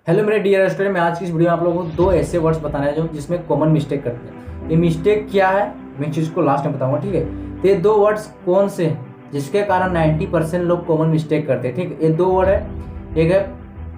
Hello मेरे dear student, मैं आज की इस वीडियो में आप लोगों को दो ऐसे वर्ड्स बताने जा रहा हूँ जिसमें कॉमन मिस्टेक करते हैं। ये मिस्टेक क्या है मैं चीज़ को लास्ट में बताऊंगा, ठीक है। तो ये दो वर्ड्स कौन से हैं जिसके कारण 90% लोग कॉमन मिस्टेक करते हैं, ठीक है। ये दो वर्ड है, एक है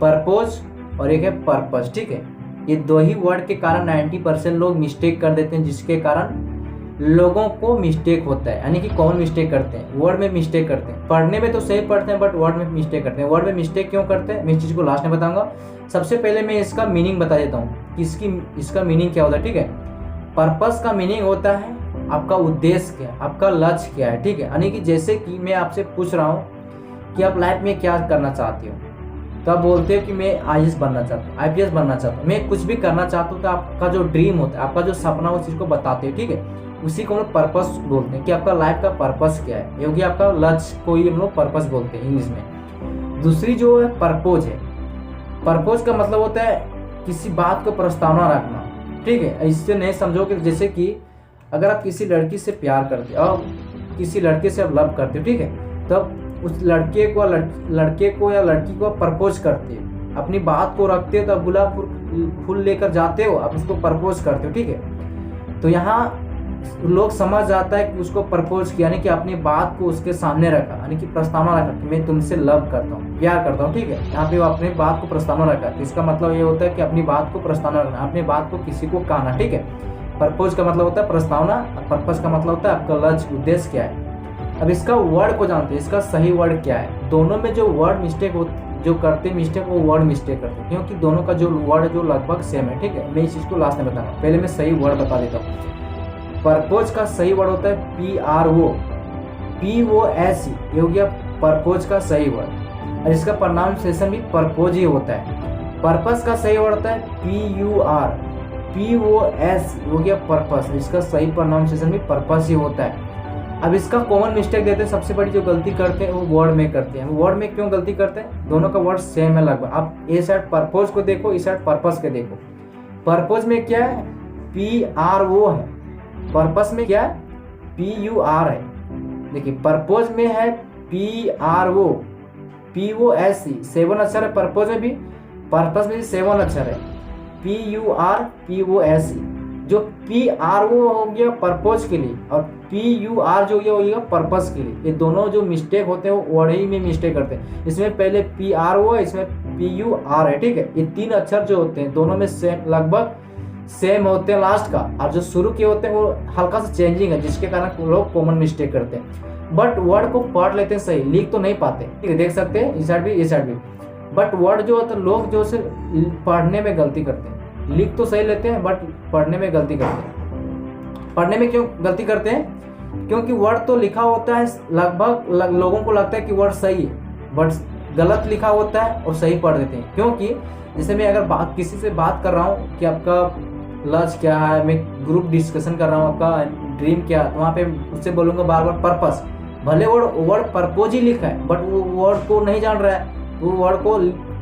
परपोज और एक है पर्पस, ठीक है। ये दो ही वर्ड के कारण 90% लोग मिस्टेक कर देते हैं, जिसके कारण लोगों को मिस्टेक होता है, यानी कि कॉमन मिस्टेक करते हैं, वर्ड में मिस्टेक करते हैं। पढ़ने में तो सही पढ़ते हैं बट वर्ड में मिस्टेक करते हैं। वर्ड में मिस्टेक क्यों करते हैं मैं इस चीज़ को लास्ट में बताऊंगा। सबसे पहले मैं इसका मीनिंग बता देता हूँ कि इसका मीनिंग क्या होता है, ठीक है। पर्पस का मीनिंग होता है आपका उद्देश्य क्या है, आपका लक्ष्य क्या है, ठीक है। यानी कि जैसे कि मैं आपसे पूछ रहा हूँ कि आप लाइफ में क्या करना चाहते हो, तो आप बोलते हो कि मैं आईएएस बनना चाहता हूँ, आईपीएस बनना चाहता हूँ, मैं कुछ भी करना चाहता हूँ। तो आपका जो ड्रीम होता है, आपका जो सपना उस चीज़ को बताते हो, ठीक है। उसी को हम लोग पर्पस बोलते हैं कि आपका लाइफ का पर्पस क्या है, क्योंकि आपका लक्ष्य को ही हम लोग पर्पस बोलते हैं इंग्लिश में। दूसरी जो है परपोज है। परपोज का मतलब होता है किसी बात को प्रस्तावना रखना, ठीक है। इससे नहीं समझो कि जैसे कि अगर आप किसी लड़की से प्यार करते हो और किसी लड़के से आप लव करते हो, ठीक है, तब उस लड़के को या लड़की को प्रपोज करते हो, अपनी बात को रखते हो, तब गुलाब फूल लेकर जाते हो, आप उसको प्रपोज करते हो, ठीक है। तो यहाँ लोग समझ जाता है कि उसको प्रपोज किया, यानी कि अपनी बात को उसके सामने रखा, यानी कि प्रस्तावना रखा कि मैं तुमसे लव करता हूँ, प्यार करता हूँ, ठीक है। यहाँ पे वो अपनी बात को प्रस्तावना रखा, तो इसका मतलब ये होता है कि अपनी बात को प्रस्तावना रखना, अपनी बात को किसी को कहना, ठीक है। प्रपोज का मतलब होता है प्रस्तावना, पर्पस का मतलब होता है आपका लक्ष्य, उद्देश्य क्या है। अब इसका वर्ड को जानते हैं, इसका सही वर्ड क्या है। दोनों में जो वर्ड मिस्टेक जो करते मिस्टेक वो वर्ड मिस्टेक करते हैं, क्योंकि दोनों का जो वर्ड जो लगभग सेम है, ठीक है। मैं इस चीज़ को लास्ट में बताऊंगा, पहले मैं सही वर्ड बता देता हूँ। परपोज का सही वर्ड होता है PROPOS, ये हो गया परपोज का सही वर्ड, और इसका प्रोनाउंसिएशन भी परपोज ही होता है। पर्पस का सही वर्ड होता है PURPOS, हो गया पर्पस, इसका सही प्रोनाउंसिएशन भी पर्पस ही होता है। अब इसका कॉमन मिस्टेक देते हैं, सबसे बड़ी जो गलती करते हैं वो वर्ड में करते हैं। वर्ड में क्यों गलती करते हैं, दोनों का वर्ड सेम है लगभग। आप ए साइड परपोज को देखो, इस साइड पर्पस के देखो। पर्पोज में क्या है PRO है, पर्पस में क्या है PUR है। देखिए पर्पोज में है PROPOS, 7 अक्षर है पर्पोज में भी, पर्पस में भी 7 अक्षर है, PURPOS। जो PRO हो गया पर्पोज के लिए और PUR जो हो गया पर्पस के लिए। ये दोनों जो मिस्टेक होते हैं वो वर्ड ही में मिस्टेक करते हैं। इसमें पहले PRO है, इसमें PUR है, ठीक है। ये 3 अक्षर जो होते हैं दोनों में सेम लगभग सेम होते हैं लास्ट का, और जो शुरू के होते हैं वो हल्का सा चेंजिंग है, जिसके कारण लोग कॉमन मिस्टेक करते हैं। बट वर्ड को पढ़ लेते हैं सही, लिख तो नहीं पाते, ठीक है। देख सकते हैं इस साइड भी इस साइड भी, बट वर्ड जो होता है लोग जो से पढ़ने में गलती करते हैं। लिख तो सही लेते हैं बट पढ़ने में गलती करते हैं। पढ़ने में क्यों गलती करते हैं, क्योंकि वर्ड तो लिखा होता है, लगभग लोगों को लगता है कि वर्ड सही है बट गलत लिखा होता है और सही पढ़ देते हैं। क्योंकि जैसे मैं अगर किसी से बात कर रहा हूँ कि आपका लक्ष्य क्या है, मैं ग्रुप डिस्कशन कर रहा हूँ, आपका ड्रीम क्या, तो वहाँ पे उससे बोलूँगा बार बार पर्पस। भले वर्ड पर्पोज ही लिखा है बट वो वर्ड को नहीं जान रहा है, तो वो वर्ड को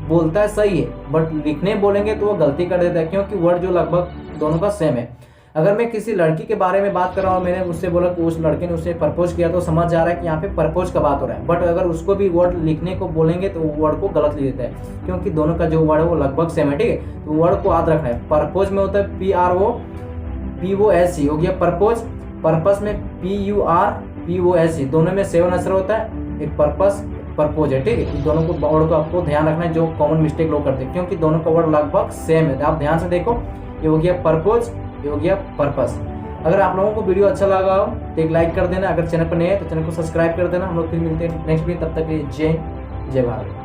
बोलता है सही है बट लिखने बोलेंगे तो वो गलती कर देता है, क्योंकि वर्ड जो लगभग दोनों का सेम है। अगर मैं किसी लड़की के बारे में बात कर रहा हूँ, मैंने उससे बोला कि उस लड़के ने उससे प्रपोज किया, तो समझ जा रहा है कि यहाँ पे प्रपोज का बात हो रहा है। बट अगर उसको भी वर्ड लिखने को बोलेंगे तो वो वर्ड को गलत लिख देता है, क्योंकि दोनों का जो वर्ड है वो लगभग सेम है, ठीक है। तो वर्ड को याद रखना है। पर्पोज में होता है PROPOS, हो गया पर्पोज। पर्पस में PURPOS, दोनों में 7 अक्षर होता है, एक पर्पस पर्पोज है, ठीक है। इस दोनों को वर्ड को आपको ध्यान रखना है, जो कॉमन मिस्टेक लोग करते हैं, क्योंकि दोनों का वर्ड लगभग सेम है। आप ध्यान से देखो, ये हो गया पर्पोज, ये हो गया पर्पस। अगर आप लोगों को वीडियो अच्छा लगा हो तो एक लाइक कर देना, अगर चैनल पर नए है तो चैनल को सब्सक्राइब कर देना। हम लोग फिर मिलते हैं नेक्स्ट वीडियो, तब तक के लिए जय भारत।